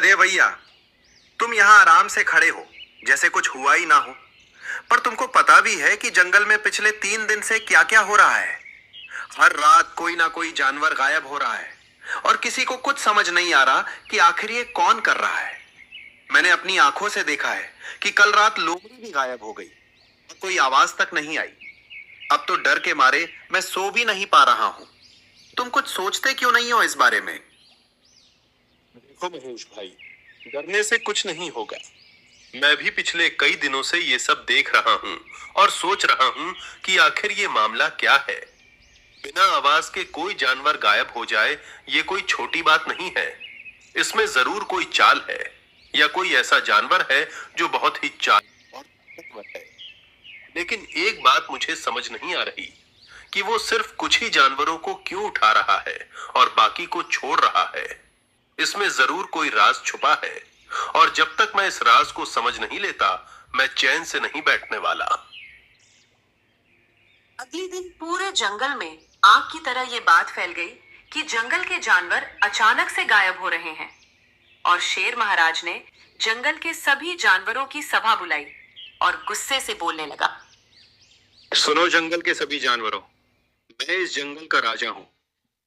गधे भैया, तुम यहाँ आराम से खड़े हो जैसे कुछ हुआ ही ना हो। पर तुमको पता भी है कि जंगल में पिछले 3 दिन से क्या क्या हो रहा है। हर रात कोई ना कोई जानवर गायब हो रहा है और किसी को कुछ समझ नहीं आ रहा कि आखिर ये कौन कर रहा है। मैंने अपनी आंखों से देखा है कि कल रात लोमड़ी भी गायब हो गई और कोई आवाज तक नहीं आई। अब तो डर के मारे मैं सो भी नहीं पा रहा हूँ। तुम कुछ सोचते क्यों नहीं हो इस बारे में? देखो महेश भाई, डरने से कुछ नहीं होगा। मैं भी पिछले कई दिनों से ये सब देख रहा हूँ और सोच रहा हूँ कि आखिर ये मामला क्या है। बिना आवाज के कोई जानवर गायब हो जाए ये कोई छोटी बात नहीं है। इसमें जरूर कोई चाल है या कोई ऐसा जानवर है जो बहुत ही चाल और ताकतवर है। लेकिन एक बात मुझे समझ नहीं आ रही कि वो सिर्फ कुछ ही जानवरों को क्यों उठा रहा है और बाकी को छोड़ रहा है। इसमें जरूर कोई राज छुपा है और जब तक मैं इस राज को समझ नहीं लेता मैं चैन से नहीं बैठने वाला। अगले दिन पूरे जंगल में आग की तरह ये बात फैल गई कि जंगल के जानवर अचानक से गायब हो रहे हैं और शेर महाराज ने जंगल के सभी जानवरों की सभा बुलाई और गुस्से से बोलने लगा। सुनो जंगल के सभी जानवरों, मैं इस जंगल का राजा हूं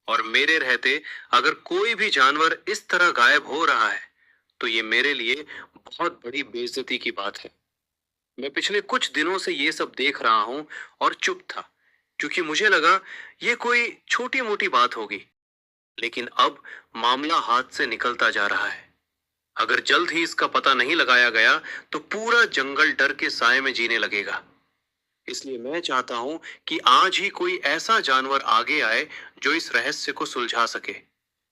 और मेरे रहते अगर कोई भी जानवर इस तरह गायब हो रहा है तो ये मेरे लिए बहुत बड़ी बेइज्जती की बात है। मैं पिछले कुछ दिनों से ये सब देख रहा हूं और चुप था क्योंकि मुझे लगा ये कोई छोटी मोटी बात होगी, लेकिन अब मामला हाथ से निकलता जा रहा है। अगर जल्द ही इसका पता नहीं लगाया गया तो पूरा जंगल डर के साए में जीने लगेगा। इसलिए मैं चाहता हूं कि आज ही कोई ऐसा जानवर आगे आए जो इस रहस्य को सुलझा सके,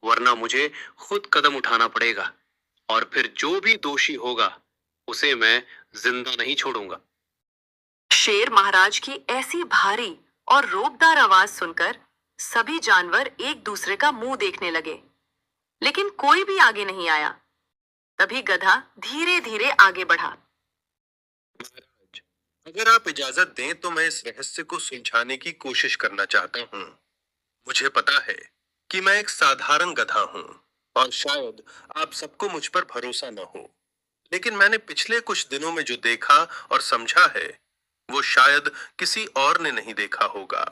वरना मुझे खुद कदम उठाना पड़ेगा और फिर जो भी दोषी होगा उसे मैं जिंदा नहीं छोड़ूंगा। शेर महाराज की ऐसी भारी और रोबदार आवाज सुनकर सभी जानवर एक दूसरे का मुंह देखने लगे, लेकिन कोई भी आगे नहीं आया। तभी गधा धीरे धीरे आगे बढ़ा। महाराज, अगर आप इजाजत दें तो मैं इस रहस्य को सुलझाने की कोशिश करना चाहता हूँ। मुझे पता है कि मैं एक साधारण गधा हूँ और शायद आप सबको मुझ पर भरोसा न हो, लेकिन मैंने पिछले कुछ दिनों में जो देखा और समझा है वो शायद किसी और ने नहीं देखा होगा।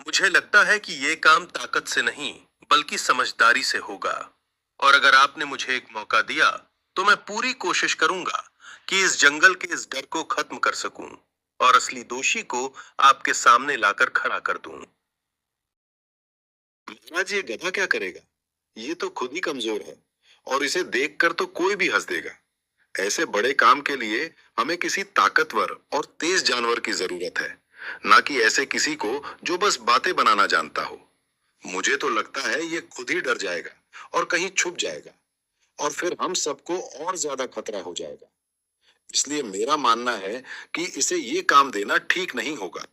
मुझे लगता है कि ये काम ताकत से नहीं बल्कि समझदारी से होगा और अगर आपने मुझे एक मौका दिया तो मैं पूरी कोशिश करूंगा कि इस जंगल के इस डर को खत्म कर सकूं और असली दोषी को आपके सामने लाकर खड़ा कर दूं। महाराज, ये गधा क्या करेगा? ये तो खुद ही कमजोर है और इसे देखकर तो कोई भी हंस देगा। ऐसे बड़े काम के लिए हमें किसी ताकतवर और तेज जानवर की जरूरत है, ना कि ऐसे किसी को जो बस बातें बनाना जानता हो। मुझे तो लगता है ये खुद ही डर जाएगा और कहीं छुप जाएगा और फिर हम सबको और ज्यादा खतरा हो जाएगा। इसलिए मेरा मानना है कि इसे ये काम देना ठीक नहीं होगा।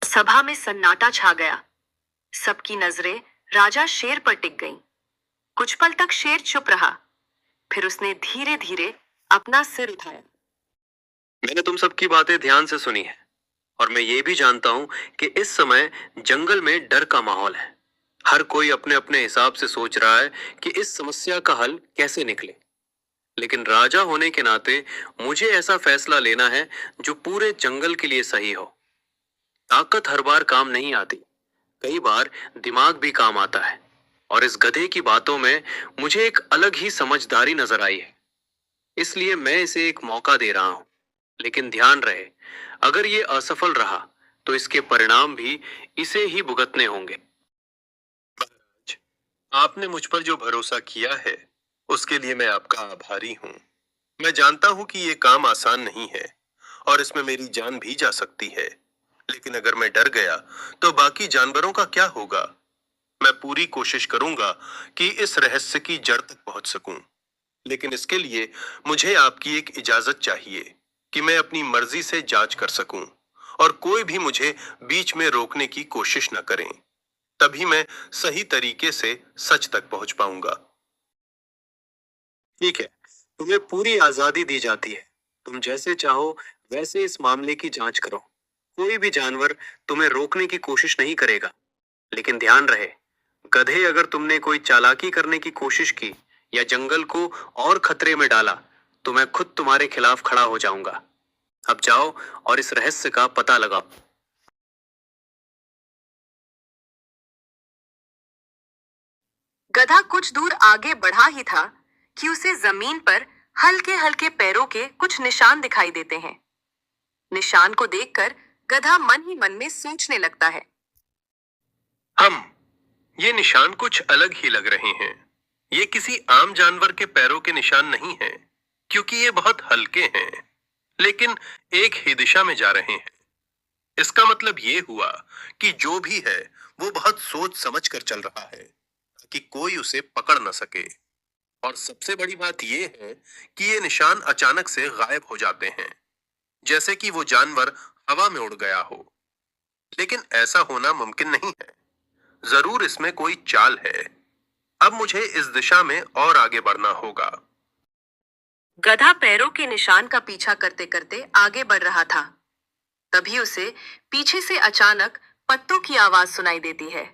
सभा में सन्नाटा छा गया। सबकी नजरें राजा शेर पर टिक गईं। कुछ पल तक शेर चुप रहा, फिर उसने धीरे धीरे अपना सिर उठाया। मैंने तुम सबकी बातें ध्यान से सुनी है और मैं ये भी जानता हूं कि इस समय जंगल में डर का माहौल है। हर कोई अपने अपने हिसाब से सोच रहा है कि इस समस्या का हल कैसे निकले, लेकिन राजा होने के नाते मुझे ऐसा फैसला लेना है जो पूरे जंगल के लिए सही हो। ताकत हर बार काम नहीं आती, कई बार दिमाग भी काम आता है और इस गधे की बातों में मुझे एक अलग ही समझदारी नजर आई है। इसलिए मैं इसे एक मौका दे रहा हूं, लेकिन ध्यान रहे अगर ये असफल रहा तो इसके परिणाम भी इसे ही भुगतने होंगे। महाराज, आपने मुझ पर जो भरोसा किया है उसके लिए मैं आपका आभारी हूँ। मैं जानता हूँ कि ये काम आसान नहीं है और इसमें मेरी जान भी जा सकती है, लेकिन अगर मैं डर गया तो बाकी जानवरों का क्या होगा? मैं पूरी कोशिश करूंगा कि इस रहस्य की जड़ तक पहुंच सकूं, लेकिन इसके लिए मुझे आपकी एक इजाजत चाहिए कि मैं अपनी मर्जी से जांच कर सकूं और कोई भी मुझे बीच में रोकने की कोशिश न करें। तभी मैं सही तरीके से सच तक पहुंच पाऊंगा। ठीक है, तुम्हें पूरी आजादी दी जाती है। तुम जैसे चाहो वैसे इस मामले की जांच करो। कोई भी जानवर तुम्हें रोकने की कोशिश नहीं करेगा, लेकिन ध्यान रहे गधे, अगर तुमने कोई चालाकी करने की कोशिश की या जंगल को और खतरे में डाला तो मैं खुद तुम्हारे खिलाफ खड़ा हो जाऊंगा। अब जाओ और इस रहस्य का पता लगाओ। गधा कुछ दूर आगे बढ़ा ही था कि उसे जमीन पर हल्के हल्के पैरों के कुछ निशान दिखाई देते हैं। निशान को देखकर गधा मन ही मन में सोचने लगता है। ये निशान कुछ अलग ही लग रहे हैं। ये किसी आम जानवर के पैरों के निशान नहीं हैं, क्योंकि ये बहुत हल्के हैं, लेकिन एक ही दिशा में जा रहे हैं। इसका मतलब ये हुआ कि जो भी है वो बहुत सोच समझ कर चल रहा है कि कोई उसे पकड़ न सके। और सबसे बड़ी बात यह है कि ये निशान अचानक से गायब हो जाते हैं, जैसे कि वो जानवर हवा में उड़ गया हो। लेकिन ऐसा होना मुमकिन नहीं है। जरूर इसमें कोई चाल है। अब मुझे इस दिशा में और आगे बढ़ना होगा। गधा पैरों के निशान का पीछा करते करते आगे बढ़ रहा था। तभी उसे पीछे से अचानक पत्तों की आवाज सुनाई देती है।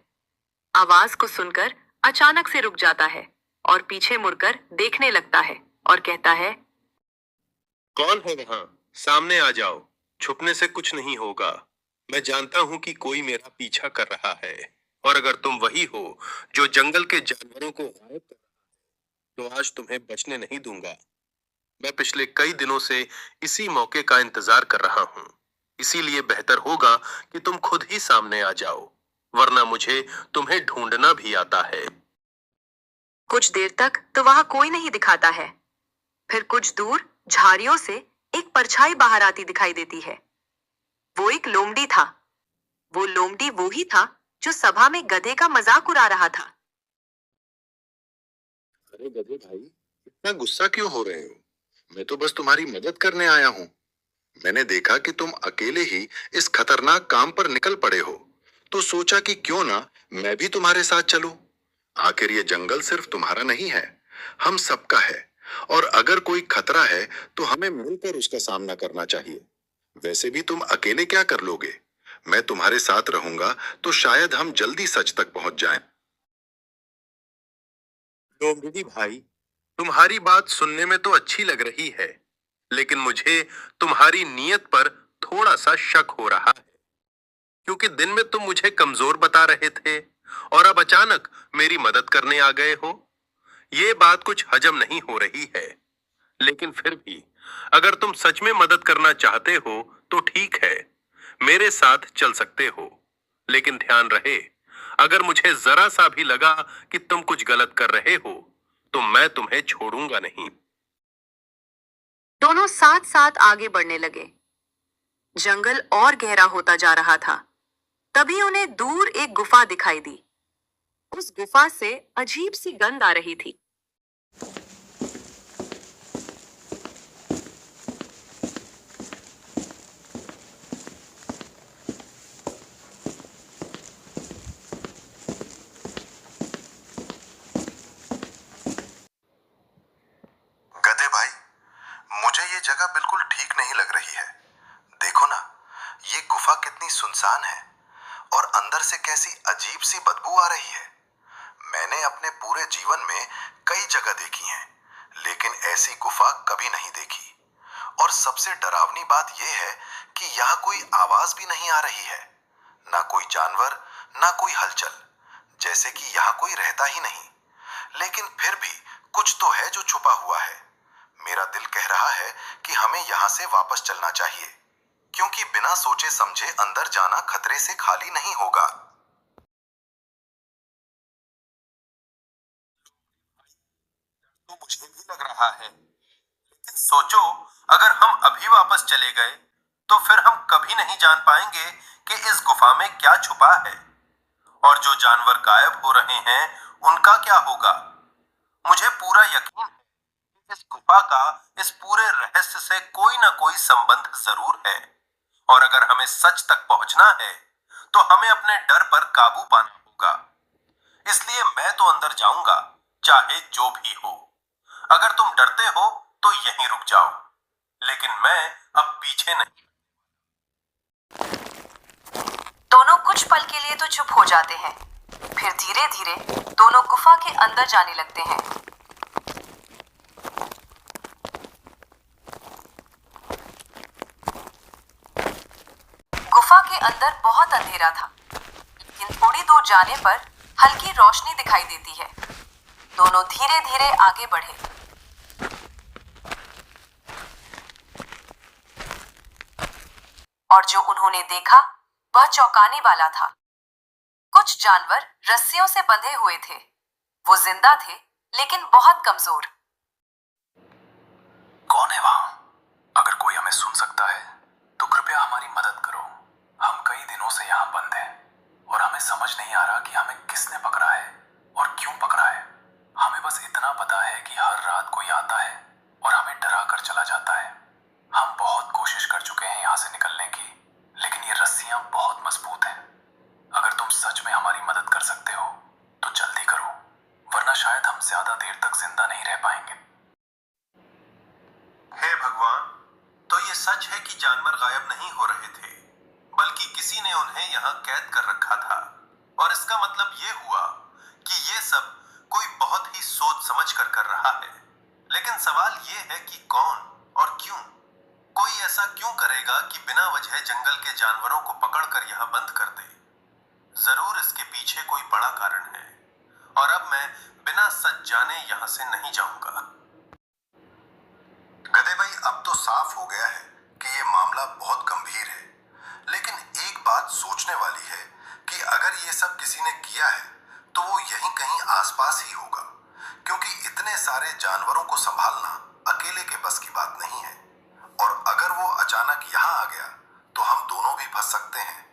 आवाज को सुनकर अचानक से रुक जाता है और पीछे मुड़कर देखने लगता है और कहता है, कौन है वहां? सामने आ जाओ। छुपने से कुछ नहीं होगा। मैं जानता हूं कि कोई मेरा पीछा कर रहा है, और अगर तुम वही हो जो जंगल के जानवरों को गायब कर रहा है, तो आज तुम्हें बचने नहीं दूंगा। मैं पिछले कई दिनों से इसी मौके का इंतजार कर रहा हूं। इसीलिए बेहतर होगा कि तुम खुद ही सामने आ जाओ, वरना मुझे तुम्हें ढूंढना भी आता है। कुछ देर तक तो वहां कोई नहीं दिखाता है। फिर कुछ दूर झाड़ियों से एक परछाई बाहर आती दिखाई देती है। वो एक लोमड़ी था। वो लोमड़ी वो ही था जो सभा में गधे का मजाक उड़ा रहा था। अरे गधे भाई, इतना गुस्सा क्यों हो रहे हो? मैं तो बस तुम्हारी मदद करने आया हूं। मैंने देखा कि तुम अकेले ही इस खतरनाक काम पर निकल पड़े हो, तो सोचा कि क्यों ना मैं भी तुम्हारे साथ चलूं। आखिर ये जंगल सिर्फ तुम्हारा नहीं है, हम सबका है। और अगर कोई खतरा है तो हमें मिलकर उसका सामना करना चाहिए। वैसे भी तुम अकेले क्या कर लोगे? मैं तुम्हारे साथ रहूंगा तो शायद हम जल्दी सच तक पहुंच जाएं। लोमड़ी भाई, तुम्हारी बात सुनने में तो अच्छी लग रही है, लेकिन मुझे तुम्हारी नीयत पर थोड़ा सा शक हो रहा है। क्योंकि दिन में तुम मुझे कमजोर बता रहे थे और अब अचानक मेरी मदद करने आ गए हो। ये बात कुछ हजम नहीं हो रही है। लेकिन फिर भी अगर तुम सच में मदद करना चाहते हो तो ठीक है, मेरे साथ चल सकते हो। लेकिन ध्यान रहे, अगर मुझे जरा सा भी लगा कि तुम कुछ गलत कर रहे हो तो मैं तुम्हें छोड़ूंगा नहीं। दोनों साथ साथ आगे बढ़ने लगे। जंगल और गहरा होता जा रहा था। तभी उन्हें दूर एक गुफा दिखाई दी। उस गुफा से अजीब सी गंध आ रही थी। गधे भाई, मुझे ये जगह बिल्कुल ठीक नहीं लग रही है। देखो ना, ये गुफा कितनी सुनसान है और अंदर से कैसी अजीब सी बदबू आ रही है। मैंने अपने पूरे जीवन में कई जगह देखी हैं, लेकिन ऐसी गुफा कभी नहीं देखी। और सबसे डरावनी बात यह है कि यहाँ कोई आवाज भी नहीं आ रही है। ना कोई जानवर, ना कोई हलचल, जैसे कि यहाँ कोई रहता ही नहीं। लेकिन फिर भी कुछ तो है जो छुपा हुआ है। मेरा दिल कह रहा है कि हमें यहाँ से वापस चलना चाहिए, क्योंकि बिना सोचे समझे अंदर जाना खतरे से खाली नहीं होगा। तो मुझे भी लग रहा है, लेकिन सोचो, अगर हम अभी वापस चले गए तो फिर हम कभी नहीं जान पाएंगे कि इस गुफा में क्या छुपा है। और जो जानवर गायब हो रहे हैं उनका क्या होगा। मुझे पूरा यकीन है कि इस गुफा का इस पूरे रहस्य से कोई ना कोई संबंध जरूर है। और अगर हमें सच तक पहुंचना है तो हमें अपने डर पर काबू पाना होगा। इसलिए मैं तो अंदर जाऊंगा, चाहे जो भी हो। अगर तुम डरते हो तो यहीं रुक जाओ, लेकिन मैं अब पीछे नहीं। दोनों कुछ पल के लिए तो चुप हो जाते हैं। फिर धीरे धीरे दोनों गुफा के अंदर जाने लगते हैं। अंदर बहुत अंधेरा था, लेकिन थोड़ी दूर जाने पर हल्की रोशनी दिखाई देती है। दोनों धीरे धीरे आगे बढ़े। और जो उन्होंने देखा वह चौंकाने वाला था। कुछ जानवर रस्सियों से बंधे हुए थे। वो जिंदा थे, लेकिन बहुत कमजोर। कौन है वहां? अगर कोई हमें सुन सकता है तो कृपया हमारी मदद करो। हम कई दिनों से यहाँ बंद हैं और हमें समझ नहीं आ रहा कि हमें किसने पकड़ा है और क्यों पकड़ा है। हमें बस इतना पता है कि हर रात कोई आता है और हमें डरा कर चला जाता है। हम बहुत कोशिश कर चुके हैं यहाँ से निकलने की, लेकिन ये रस्सियां बहुत मजबूत हैं। अगर तुम सच में हमारी मदद कर सकते हो तो जल्दी करो, वरना शायद हम ज्यादा देर तक जिंदा नहीं रह पाएंगे। हे भगवान, तो ये सच है कि जानवर गायब नहीं हो रहे थे, बल्कि किसी ने उन्हें यहाँ कैद कर रखा था। और इसका मतलब ये हुआ कि ये सब कोई बहुत ही सोच समझ कर रहा है। लेकिन सवाल ये है कि कौन और क्यों? कोई ऐसा क्यों करेगा कि बिना वजह जंगल के जानवरों को पकड़कर यहाँ बंद कर दे? जरूर इसके पीछे कोई बड़ा कारण है, और अब मैं बिना सच जाने यहाँ से नहीं जाऊंगा। गधे भाई, अब तो साफ हो गया है कि ये मामला बहुत गंभीर है। लेकिन एक बात सोचने वाली है कि अगर ये सब किसी ने किया है तो वो यहीं कहीं आसपास ही होगा, क्योंकि इतने सारे जानवरों को संभालना अकेले के बस की बात नहीं है। और अगर वो अचानक यहाँ आ गया तो हम दोनों भी फंस सकते हैं।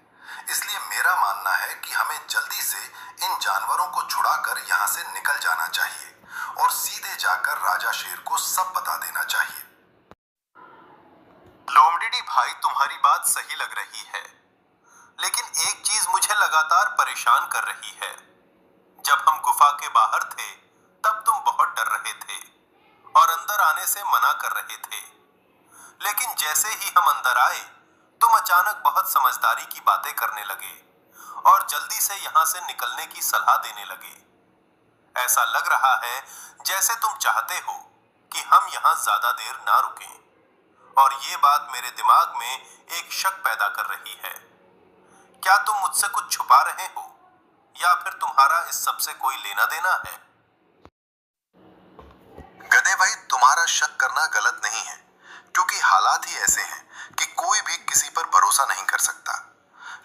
इसलिए मेरा मानना है कि हमें जल्दी से इन जानवरों को छुड़ाकर यहाँ से निकल जाना चाहिए और सीधे जाकर राजा शेर को सब बता देना चाहिए। लोमड़ी भाई, तुम्हारी बात सही लग रही है, लेकिन एक चीज मुझे लगातार परेशान कर रही है। जब हम गुफा के बाहर थे तब तुम बहुत डर रहे थे और अंदर आने से मना कर रहे थे, लेकिन जैसे ही हम अंदर आए तुम अचानक बहुत समझदारी की बातें करने लगे और जल्दी से यहां से निकलने की सलाह देने लगे। ऐसा लग रहा है जैसे तुम चाहते हो कि हम यहां ज्यादा देर ना रुकें, और ये बात मेरे दिमाग में एक शक पैदा कर रही है। क्या तुम मुझसे कुछ छुपा रहे हो, या फिर तुम्हारा इस सब से कोई लेना देना है? गधे भाई, तुम्हारा शक करना गलत नहीं है, क्योंकि हालात ही ऐसे हैं कि कोई भी किसी पर भरोसा नहीं कर सकता।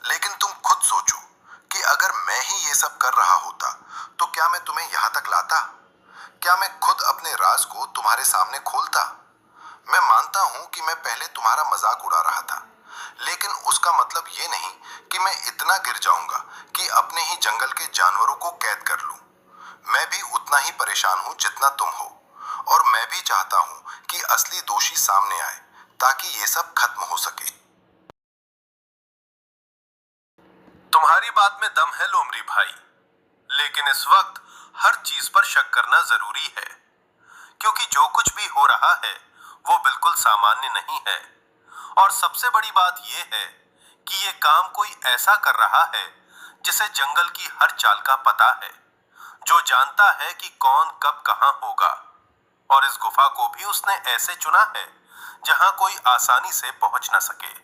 लेकिन तुम खुद सोचो कि अगर मैं ही ये सब कर रहा होता तो क्या मैं तुम्हें यहाँ तक लाता? क्या मैं खुद अपने राज को तुम्हारे सामने खोलता? मैं मानता हूं कि मैं पहले तुम्हारा मजाक उड़ा रहा था, लेकिन उसका मतलब ये नहीं कि मैं इतना गिर जाऊंगा कि अपने ही जंगल के जानवरों को कैद कर लूं। मैं भी उतना ही परेशान हूं जितना तुम हो, और मैं भी चाहता हूं कि असली दोषी सामने आए ताकि ये सब खत्म हो सके। तुम्हारी बात में दम है लोमड़ी भाई, लेकिन इस वक्त हर चीज पर शक करना जरूरी है, क्योंकि जो कुछ भी हो रहा है वो बिल्कुल सामान्य नहीं है। और सबसे बड़ी बात यह है कि ये काम कोई ऐसा कर रहा है जिसे जंगल की हर चाल का पता है, जो जानता है कि कौन कब कहां होगा। और इस गुफा को भी उसने ऐसे चुना है जहां कोई आसानी से पहुंच न सके।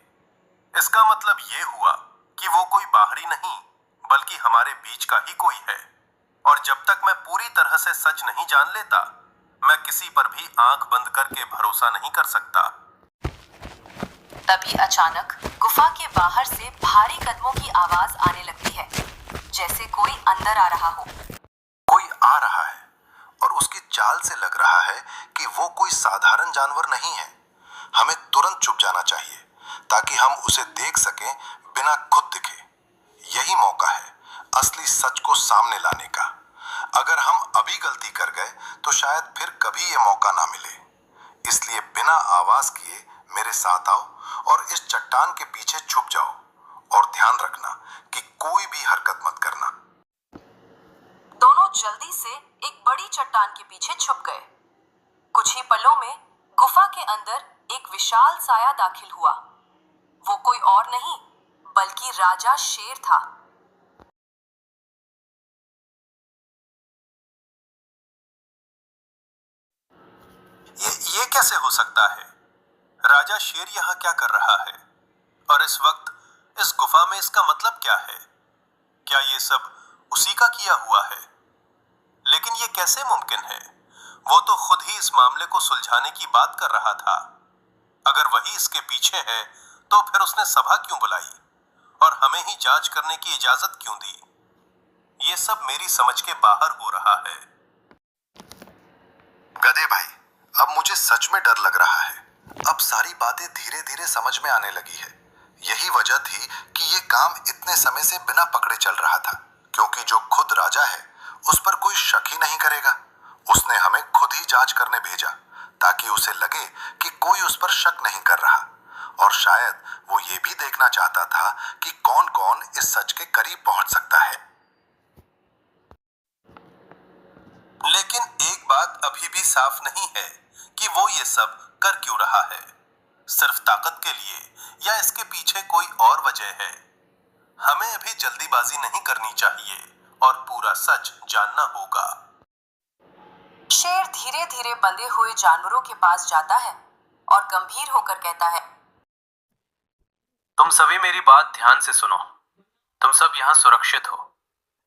इसका मतलब यह हुआ कि वो कोई बाहरी नहीं, बल्कि हमारे बीच का ही कोई है। और जब तक मैं पूरी तरह से सच नहीं जान लेता, मैं किसी पर भी आंख बंद करके भरोसा नहीं कर सकता। तभी अचानक गुफा के बाहर से भारी कदमों की आवाज आने लगती है, जैसे कोई अंदर आ रहा हो। कोई आ रहा है, और उसकी चाल से लग रहा है कि वो कोई साधारण जानवर नहीं है। हमें तुरंत छुप जाना चाहिए ताकि हम उसे देख सकें बिना खुद दिखे। यही मौका है असली सच को सामने लाने का। अगर हम अभी गलती कर गए तो शायद फिर कभी ये मौका ना मिले। इसलिए बिना आवाज किए मेरे साथ आओ और इस चट्टान के पीछे छुप जाओ, और ध्यान रखना कि कोई भी हरकत मत करना। दोनों जल्दी से एक बड़ी चट्टान के पीछे छुप गए। कुछ ही पलों में गुफा के अंदर एक विशाल साया दाखिल हुआ। वो कोई और नहीं बल्कि राजा शेर था। ये कैसे हो सकता है? राजा शेर यहाँ क्या कर रहा है? और इस वक्त इस गुफा में इसका मतलब क्या है? क्या ये सब उसी का किया हुआ है? लेकिन ये कैसे मुमकिन है? वो तो खुद ही इस मामले को सुलझाने की बात कर रहा था। अगर वही इसके पीछे है तो फिर उसने सभा क्यों बुलाई और हमें ही जांच करने की इजाजत क्यों दी? ये सब मेरी समझ के बाहर हो रहा है। गधे भाई, अब मुझे सच में डर लग रहा है। अब सारी बातें धीरे धीरे समझ में आने लगी है। यही वजह थी कि ये काम इतने समय से बिना पकड़े चल रहा था, क्योंकि जो खुद राजा है उस पर कोई शक ही नहीं करेगा। उसने हमें खुद ही जांच करने भेजा ताकि उसे लगे कि कोई उस पर शक नहीं कर रहा, और शायद वो ये भी देखना चाहता था कि कौन कौन इस सच के करीब पहुंच सकता है। लेकिन एक बात अभी भी साफ नहीं है कि वो ये सब कर क्यों रहा है। सिर्फ ताकत के लिए या इसके पीछे कोई और वजह है? हमें अभी जल्दीबाजी नहीं करनी चाहिए और पूरा सच जानना होगा। शेर धीरे धीरे बंधे हुए जानवरों के पास जाता है और गंभीर होकर कहता है, तुम सभी मेरी बात ध्यान से सुनो। तुम सब यहाँ सुरक्षित हो,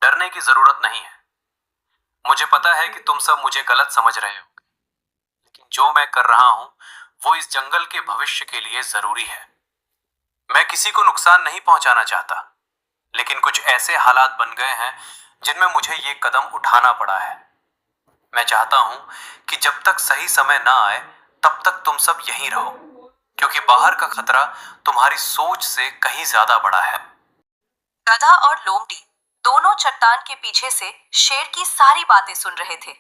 डरने की जरूरत नहीं है। मुझे पता है कि तुम सब मुझे गलत समझ रहे हो, लेकिन जो मैं कर रहा हूं वो इस जंगल के भविष्य के लिए जरूरी है। मैं किसी को नुकसान नहीं पहुंचाना चाहता, लेकिन कुछ ऐसे हालात बन गए हैं जिनमें मुझे ये कदम उठाना पड़ा है। मैं चाहता हूं कि जब तक सही समय ना आए तब तक तुम सब यहीं रहो, क्योंकि बाहर का खतरा तुम्हारी सोच से कहीं ज्यादा बड़ा है। गधा और लोमड़ी दोनों चट्टान के पीछे से शेर की सारी बातें सुन रहे थे।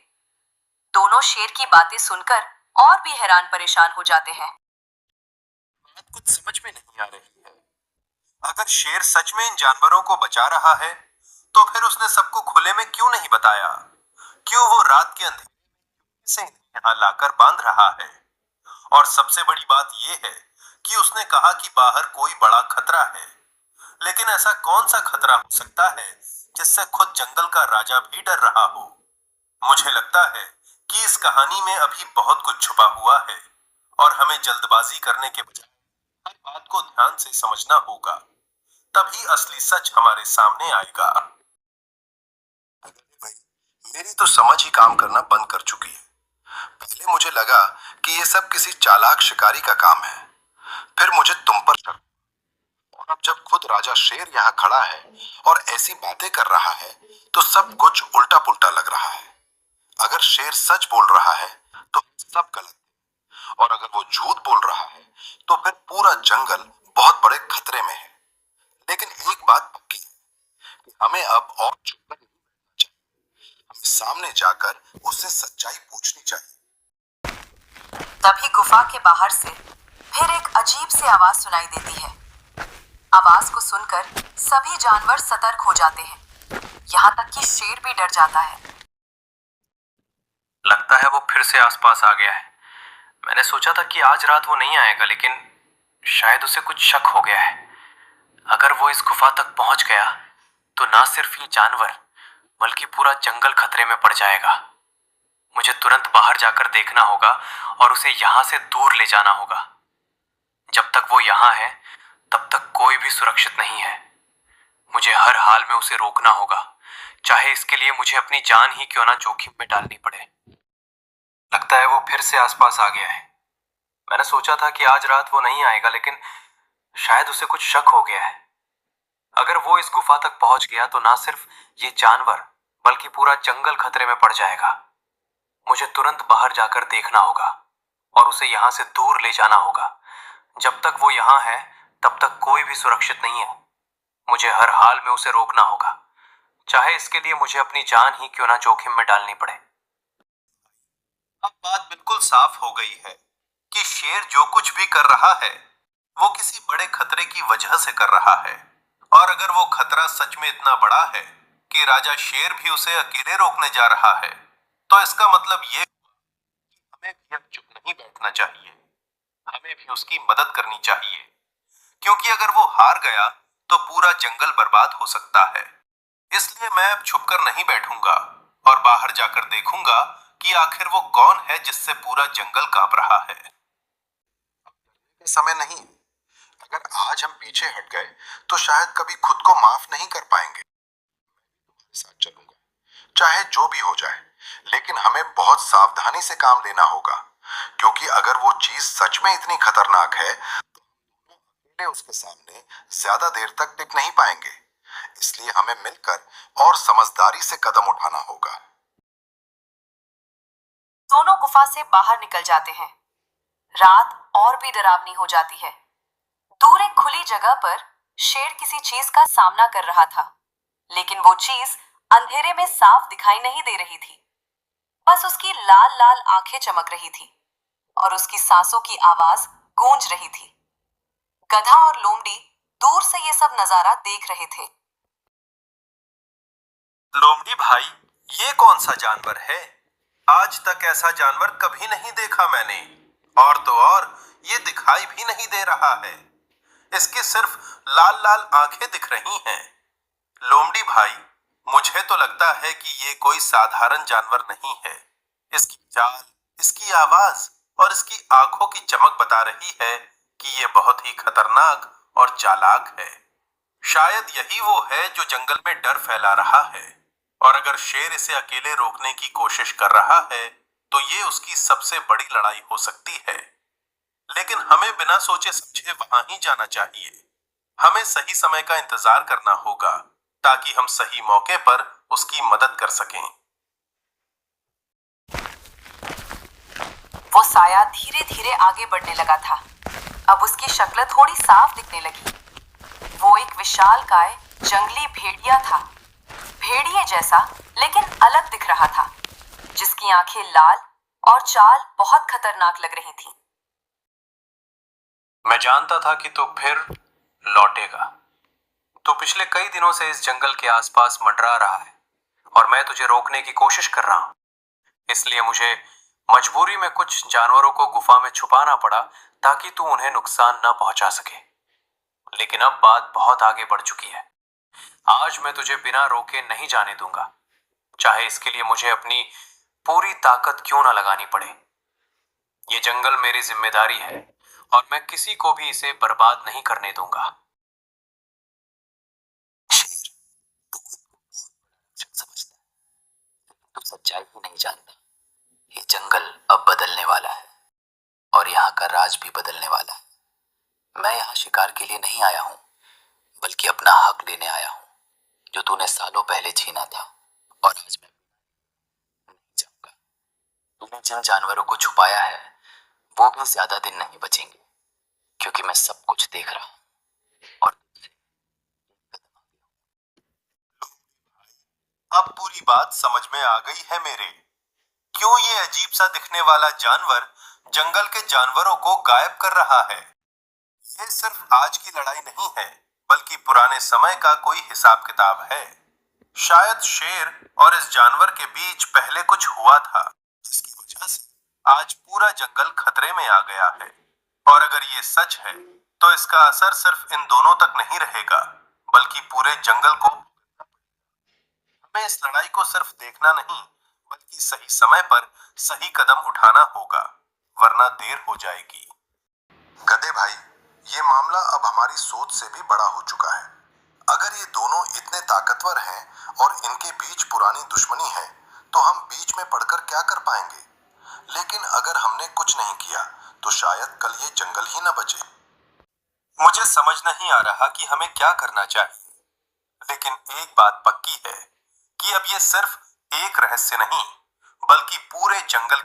दोनों शेर की बातें सुनकर और भी हैरान परेशान हो जाते हैं। बात कुछ समझ में नहीं आ रही है। अगर शेर सच में इन जानवरों को बचा रहा है तो फिर उसने सबको खुले में क्यों नहीं बताया? क्यों वो रात के अंधेरे से यहाँ लाकर बांध रहा है? और सबसे बड़ी बात यह है कि उसने कहा कि बाहर कोई बड़ा खतरा है, लेकिन ऐसा कौन सा खतरा हो सकता है जिससे खुद जंगल का राजा भी डर रहा हो? मुझे लगता है कि इस कहानी में अभी बहुत कुछ छुपा हुआ है और हमें जल्दबाजी करने के बजाय हर बात को ध्यान से समझना होगा, तभी असली सच हमारे सामने आएगा। भाई, मेरी तो समझ ही काम करना बंद कर चुकी है। पहले मुझे लगा कि ये सब किसी चालाक शिकारी का काम है, फिर मुझे तुम पर शक, और अब जब खुद राजा शेर यहाँ खड़ा है और ऐसी बातें कर रहा है तो सब कुछ उल्टा पुल्टा लग रहा है। अगर शेर सच बोल रहा है तो सब गलत, और अगर वो झूठ बोल रहा है तो फिर पूरा जंगल बहुत बड़े खतरे में है। लेकिन एक बात पक्की है कि हमें अब और छुपकर नहीं रहना चाहिए। हमें सामने जाकर उससे सच्चाई पूछनी चाहिए। तभी गुफा के बाहर से फिर एक अजीब सी आवाज सुनाई देती है। आवाज को सुनकर सभी जानवर सतर्क हो जाते हैं, यहाँ तक कि शेर भी डर जाता है। लगता है वो फिर से आसपास आ गया है। मैंने सोचा था कि आज रात वो नहीं आएगा, लेकिन शायद उसे कुछ शक हो गया है। अगर वो इस गुफा तक पहुंच गया तो ना सिर्फ ये जानवर बल्कि पूरा जंगल खतरे में पड़ जाएगा। मुझे तुरंत बाहर जाकर देखना होगा और उसे यहाँ से दूर ले जाना होगा। जब तक वो यहाँ है तब तक कोई भी सुरक्षित नहीं है। मुझे हर हाल में उसे रोकना होगा, चाहे इसके लिए मुझे अपनी जान ही क्यों ना जोखिम में डालनी पड़े। लगता है वो फिर से आसपास आ गया है। मैंने सोचा था कि आज रात वो नहीं आएगा, लेकिन शायद उसे कुछ शक हो गया है। अगर वो इस गुफा तक पहुंच गया तो ना सिर्फ ये जानवर बल्कि पूरा जंगल खतरे में पड़ जाएगा। मुझे तुरंत बाहर जाकर देखना होगा और उसे यहाँ से दूर ले जाना होगा। जब तक वो यहाँ है तब तक कोई भी सुरक्षित नहीं है। मुझे हर हाल में उसे रोकना होगा, चाहे इसके लिए मुझे अपनी जान ही क्यों ना जोखिम में डालनी पड़े। अब बात बिल्कुल साफ हो गई है कि शेर जो कुछ भी कर रहा है वो किसी बड़े खतरे की वजह से कर रहा है। और अगर वो खतरा सच में इतना बड़ा है कि राजा शेर भी उसे अकेले रोकने जा रहा है, तो इसका मतलब ये हमें भी अब चुप नहीं बैठना चाहिए। हमें भी उसकी मदद करनी चाहिए, क्योंकि अगर वो हार गया तो पूरा जंगल बर्बाद हो सकता है। इसलिए मैं अब छुपकर नहीं बैठूंगा और बाहर जाकर देखूंगा कि आखिर वो कौन है जिससे पूरा जंगल कांप रहा है। समय नहीं, अगर आज हम पीछे हट गए तो शायद कभी खुद को माफ नहीं कर पाएंगे। साथ चलूंगा, चाहे जो भी हो जाए, लेकिन हमें बहुत सावधानी से काम लेना होगा, क्योंकि अगर वो चीज सच में इतनी खतरनाक है तो अकेले उसके सामने ज्यादा देर तक टिक नहीं पाएंगे। इसलिए हमें मिलकर और समझदारी से कदम उठाना होगा। दोनों गुफा से बाहर निकल जाते हैं। रात और भी डरावनी हो जाती है। दूर एक खुली जगह पर शेर किसी चीज का सामना कर रहा था, लेकिन वो चीज अंधेरे में साफ दिखाई नहीं दे रही थी। बस उसकी लाल लाल आंखें चमक रही थी और उसकी सांसों की आवाज गूंज रही थी। गधा और लोमड़ी दूर से ये सब नजारा देख रहे थे। लोमड़ी भाई, ये कौन सा जानवर है? आज तक ऐसा जानवर कभी नहीं देखा मैंने। और तो और ये दिखाई भी नहीं दे रहा है। इसकी सिर्फ लाल लाल आंखें दिख रही हैं। लोमड़ी भाई, मुझे तो लगता है कि ये कोई साधारण जानवर नहीं है। इसकी चाल, इसकी आवाज और इसकी आंखों की चमक बता रही है कि ये बहुत ही खतरनाक और चालाक है। शायद यही वो है जो जंगल में डर फैला रहा है। और अगर शेर इसे अकेले रोकने की कोशिश कर रहा है तो ये उसकी सबसे बड़ी लड़ाई हो सकती है। लेकिन हमें बिना सोचे समझे वहां ही जाना चाहिए। हमें सही समय का इंतजार करना होगा ताकि हम सही मौके पर उसकी मदद कर सकें। वो साया धीरे धीरे आगे बढ़ने लगा था। अब उसकी शक्ल थोड़ी साफ दिखने लगी। वो एक विशालकाय जंगली भेड़िया था। भेड़िए जैसा, लेकिन अलग दिख रहा था, जिसकी आंखें लाल और चाल बहुत खतरनाक लग रही थी। मैं जानता था कि तू फिर लौटेगा। तू पिछले कई दिनों से इस जंगल के आसपास मंडरा रहा है और मैं तुझे रोकने की कोशिश कर रहा हूं। इसलिए मुझे मजबूरी में कुछ जानवरों को गुफा में छुपाना पड़ा ताकि तू उन्हें नुकसान न पहुंचा सके। लेकिन अब बात बहुत आगे बढ़ चुकी है। आज मैं तुझे बिना रोके नहीं जाने दूंगा, चाहे इसके लिए मुझे अपनी पूरी ताकत क्यों ना लगानी पड़े। ये जंगल मेरी जिम्मेदारी है और मैं किसी को भी इसे बर्बाद नहीं करने दूंगा। तू सच्चाई को नहीं जानता। ये जंगल अब बदलने वाला है और यहाँ का राज भी बदलने वाला है। मैं यहाँ शिकार के लिए नहीं आया हूँ, बल्कि अपना हक लेने आया हूँ, जो तूने सालों पहले छीना था। और आज मैं नहीं जाऊंगा। तूने जिन जानवरों को छुपाया है वो भी ज्यादा दिन नहीं बचेंगे, क्योंकि मैं सब कुछ देख रहा हूँ। और अब पूरी बात समझ में आ गई है मेरे। क्यों ये अजीब सा दिखने वाला जानवर जंगल के जानवरों को गायब कर रहा है। ये सिर्फ आज की लड़ाई नहीं है, बल्कि पुराने समय का कोई हिसाब किताब है। शायद शेर और इस जानवर के बीच पहले कुछ हुआ था, जिसकी वजह से आज पूरा जंगल खतरे में आ गया है। और अगर ये सच है तो इसका असर सिर्फ इन दोनों तक नहीं रहेगा, बल्कि पूरे जंगल को। हमें इस लड़ाई को सिर्फ देखना नहीं, बल्कि सही समय पर सही कदम उठाना होगा, वरना देर हो जाएगी। गधे भाई, ये मामला अब हमारी सोच से भी बड़ा हो चुका है। अगर ये दोनों इतने ताकतवर हैं और इनके बीच पुरानी दुश्मनी है, तो हम बीच में पड़कर क्या कर पाएंगे? लेकिन अगर हमने कुछ नहीं किया तो शायद कल ये जंगल ही न बचे। मुझे समझ नहीं आ रहा कि हमें क्या करना चाहिए, लेकिन एक बात पक्की है कि अब ये सिर्फ एक रहस्य नहीं, बल्कि पूरे जंगल।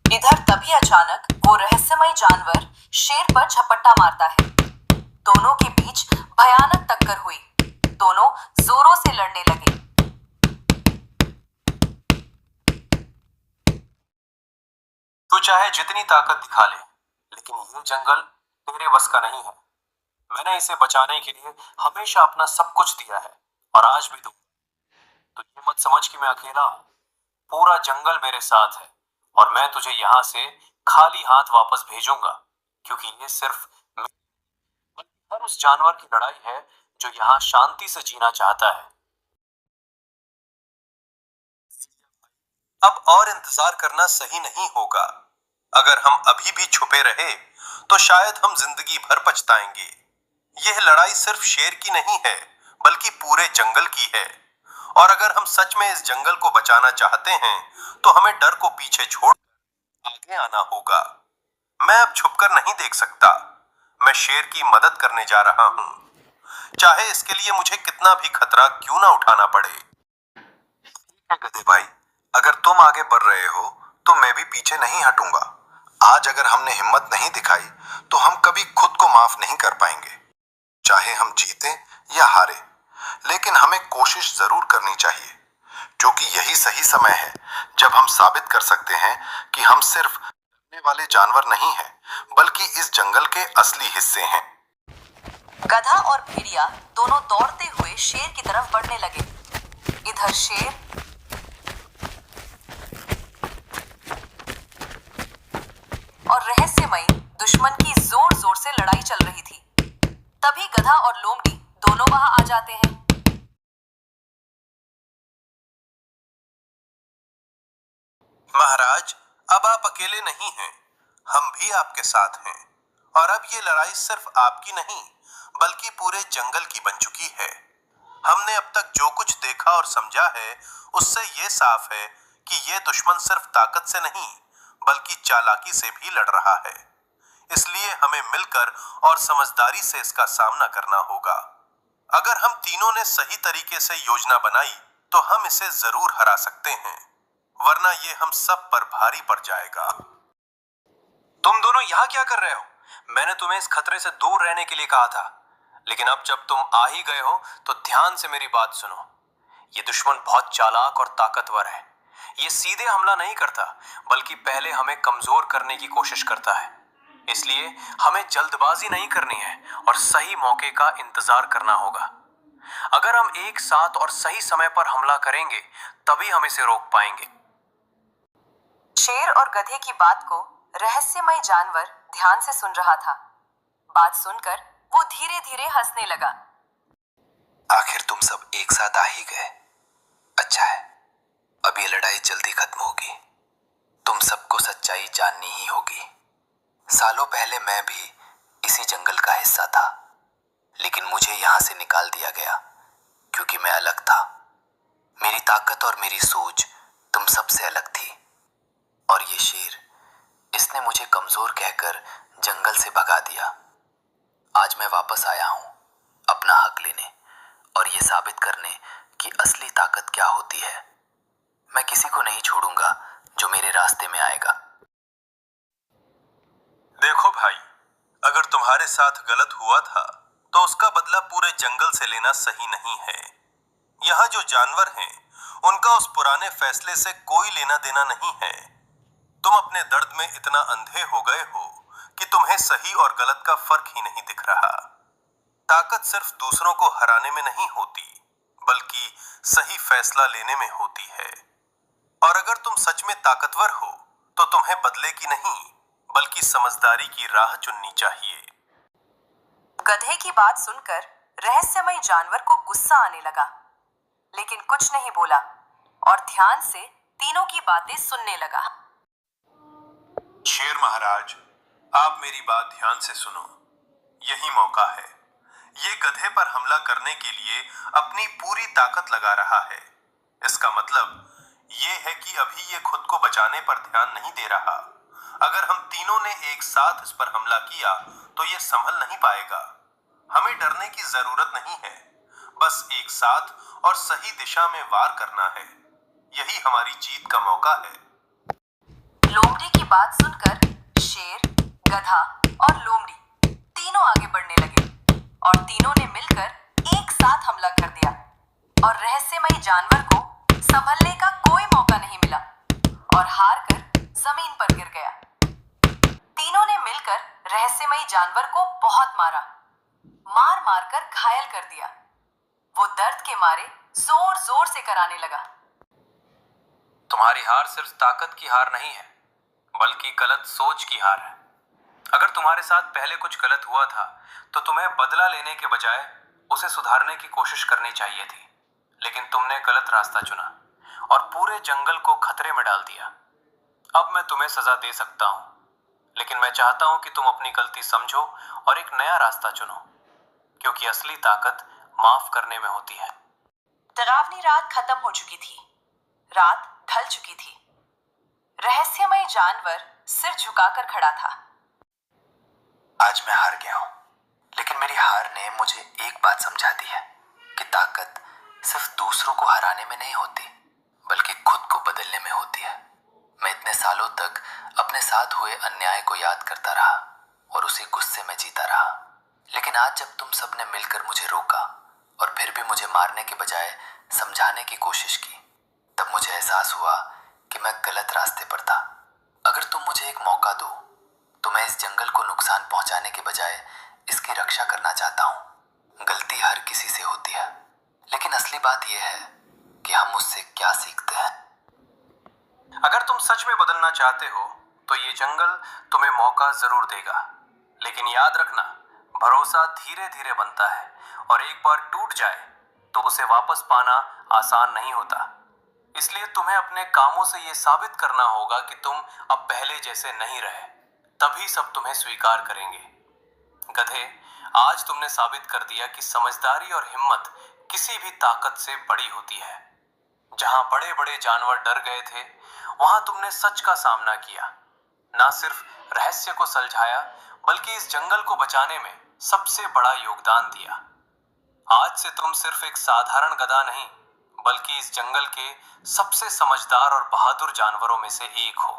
इधर तभी अचानक वो रहस्यमय जानवर शेर पर झपट्टा मारता है। दोनों के बीच भयानक टक्कर हुई। दोनों जोरों से लड़ने लगे। तू चाहे जितनी ताकत दिखा ले, लेकिन ये जंगल तेरे बस का नहीं है। मैंने इसे बचाने के लिए हमेशा अपना सब कुछ दिया है और आज भी दूंगा। तो ये मत समझ कि मैं अकेला हूं। पूरा जंगल मेरे साथ है और मैं तुझे यहाँ से खाली हाथ वापस भेजूंगा, क्योंकि ये सिर्फ हर उस जानवर की लड़ाई है जो यहाँ शांति से जीना चाहता है। अब और इंतजार करना सही नहीं होगा। अगर हम अभी भी छुपे रहे तो शायद हम जिंदगी भर पछताएंगे। यह लड़ाई सिर्फ शेर की नहीं है, बल्कि पूरे जंगल की है। और अगर हम सच में इस जंगल को बचाना चाहते हैं तो हमें डर को पीछे छोड़ आगे आना होगा। मैं अब छुपकर नहीं देख सकता। मैं शेर की मदद करने जा रहा हूं, चाहे इसके लिए मुझे कितना भी खतरा क्यों ना उठाना पड़े। गधे भाई, अगर तुम आगे बढ़ रहे हो तो मैं भी पीछे नहीं हटूंगा। आज अगर हमने हिम्मत नहीं दिखाई तो हम कभी खुद को माफ नहीं कर पाएंगे। चाहे हम जीते या हारे, लेकिन हमें कोशिश जरूर करनी चाहिए, क्योंकि यही सही समय है जब हम साबित कर सकते हैं कि हम सिर्फ डरने वाले जानवर नहीं हैं, बल्कि इस जंगल के असली हिस्से हैं। गधा और भेड़िया दोनों दौड़ते हुए शेर की तरफ बढ़ने लगे। इधर शेर और रहस्यमयी दुश्मन की जोर जोर से लड़ाई चल रही थी। तभी गधा और लोमड़ी दोनों वहां आ जाते हैं। महाराज, अब आप अकेले नहीं हैं, हम भी आपके साथ हैं। और अब ये लड़ाई सिर्फ आपकी नहीं, बल्कि पूरे जंगल की बन चुकी है। हमने अब तक जो कुछ देखा और समझा है, उससे ये साफ है कि ये दुश्मन सिर्फ ताकत से नहीं, बल्कि चालाकी से भी लड़ रहा है। इसलिए हमें मिलकर और समझदारी से इसका सामना करना होगा। अगर हम तीनों ने सही तरीके से योजना बनाई तो हम इसे जरूर हरा सकते हैं, वरना ये हम सब पर भारी पड़ जाएगा। तुम दोनों यहाँ क्या कर रहे हो? मैंने तुम्हें इस खतरे से दूर रहने के लिए कहा था, लेकिन अब जब तुम आ ही गए हो तो ध्यान से मेरी बात सुनो। ये दुश्मन बहुत चालाक और ताकतवर है। ये सीधे हमला नहीं करता, बल्कि पहले हमें कमजोर करने की कोशिश करता है। इसलिए हमें जल्दबाजी नहीं करनी है और सही मौके का इंतजार करना होगा। अगर हम एक साथ और सही समय पर हमला करेंगे, तभी हम इसे रोक पाएंगे। शेर और गधे की बात को रहस्यमय जानवर ध्यान से सुन रहा था। बात सुनकर वो धीरे धीरे हंसने लगा। आखिर तुम सब एक साथ आ ही गए। अच्छा है, अब ये लड़ाई जल्दी खत्म होगी। तुम सबको सच्चाई जाननी ही होगी। सालों पहले मैं भी इसी जंगल का हिस्सा था, लेकिन मुझे यहां से निकाल दिया गया क्योंकि मैं अलग था। मेरी ताकत और मेरी सोच तुम सबसे अलग थी। और ये शेर, इसने मुझे कमजोर कहकर जंगल से भगा दिया। आज मैं वापस आया हूं अपना हक लेने और ये साबित करने कि असली ताकत क्या होती है। मैं किसी को नहीं छोड़ूंगा जो मेरे रास्ते में आएगा। देखो भाई, अगर तुम्हारे साथ गलत हुआ था तो उसका बदला पूरे जंगल से लेना सही नहीं है। यहाँ जो जानवर हैं, उनका उस पुराने फैसले से कोई लेना देना नहीं है। तुम अपने दर्द में इतना अंधे हो गए हो कि तुम्हें सही और गलत का फर्क ही नहीं दिख रहा। ताकत सिर्फ दूसरों को हराने में नहीं होती, बल्कि सही फैसला लेने में होती है। और अगर तुम सच में ताकतवर हो तो तुम्हें बदले की नहीं, बल्कि समझदारी की राह चुननी चाहिए। गधे की बात सुनकर रहस्यमय जानवर को गुस्सा आने लगा, लेकिन कुछ नहीं बोला और ध्यान से तीनों की बातें सुनने लगा। शेर महाराज, आप मेरी बात ध्यान से सुनो। यही मौका है। ये गधे पर हमला करने के लिए अपनी पूरी ताकत लगा रहा है। इसका मतलब ये है कि अभी ये खुद को बचाने पर ध्यान नहीं दे रहा। अगर हम तीनों ने एक साथ इस पर हमला किया तो ये संभल नहीं पाएगा। हमें डरने की जरूरत नहीं है, बस एक साथ और सही दिशा में वार करना है। यही हमारी जीत का मौका है। लोमड़ी की बात सुनकर शेर, गधा और लोमड़ी तीनों आगे बढ़ने लगे और तीनों ने मिलकर एक साथ हमला कर दिया और रहस्यमयी जानवर को संभलने का कोई मौका नहीं मिला और हार कर जमीन पर गिर गया। तीनों ने मिलकर रहस्यमयी जानवर को बहुत मार मार कर घायल कर दिया। वो दर्द के मारे जोर जोर से कराने लगा। तुम्हारी हार सिर्फ ताकत की हार नहीं है, बल्कि गलत सोच की हार है। अगर तुम्हारे साथ पहले कुछ गलत हुआ था तो तुम्हें बदला लेने के बजाय उसे सुधारने की कोशिश करनी चाहिए थी, लेकिन तुमने गलत रास्ता चुना और पूरे जंगल को खतरे में डाल दिया। अब मैं तुम्हें सजा दे सकता हूं, लेकिन मैं चाहता हूं कि तुम अपनी गलती समझो और एक नया रास्ता चुनो, क्योंकि असली ताकत माफ करने में होती है। डरावनी रात खत्म हो चुकी थी। रात ढल चुकी थी। रहस्यमय जानवर सिर झुकाकर खड़ा था। आज मैं हार गया हूं, लेकिन मेरी हार ने मुझे एक बात समझा दी है कि ताकत सिर्फ दूसरों को हराने में नहीं होती, बल्कि खुद को बदलने में होती है। मैं इतने सालों तक अपने साथ हुए अन्याय को याद करता रहा और उसी गुस्से में जीता रहा, लेकिन आज जब तुम सबने मिलकर मुझे रोका और फिर भी मुझे मारने के बजाय समझाने की कोशिश की, तब मुझे एहसास हुआ कि मैं गलत रास्ते पर था। अगर तुम मुझे एक मौका दो तो मैं इस जंगल को नुकसान पहुंचाने के बजाय इसकी रक्षा करना चाहता हूं। गलती हर किसी से होती है, लेकिन असली बात यह है कि हम उससे क्या सीखते हैं। अगर तुम सच में बदलना चाहते हो तो ये जंगल तुम्हें मौका जरूर देगा, लेकिन याद रखना, भरोसा धीरे धीरे बनता है और एक बार टूट जाए तो उसे वापस पाना आसान नहीं होता। इसलिए तुम्हें अपने कामों से ये साबित करना होगा कि तुम अब पहले जैसे नहीं रहे, तभी सब तुम्हें स्वीकार करेंगे। गधे, आज तुमने साबित कर दिया कि समझदारी और हिम्मत किसी भी ताकत से बड़ी होती है। जहां बड़े बड़े जानवर डर गए थे, वहां तुमने सच का सामना किया, ना सिर्फ रहस्य को सुलझाया, बल्कि इस जंगल को बचाने में सबसे बड़ा योगदान दिया। आज से तुम सिर्फ एक साधारण गधा नहीं, बल्कि इस जंगल के सबसे समझदार और बहादुर जानवरों में से एक हो।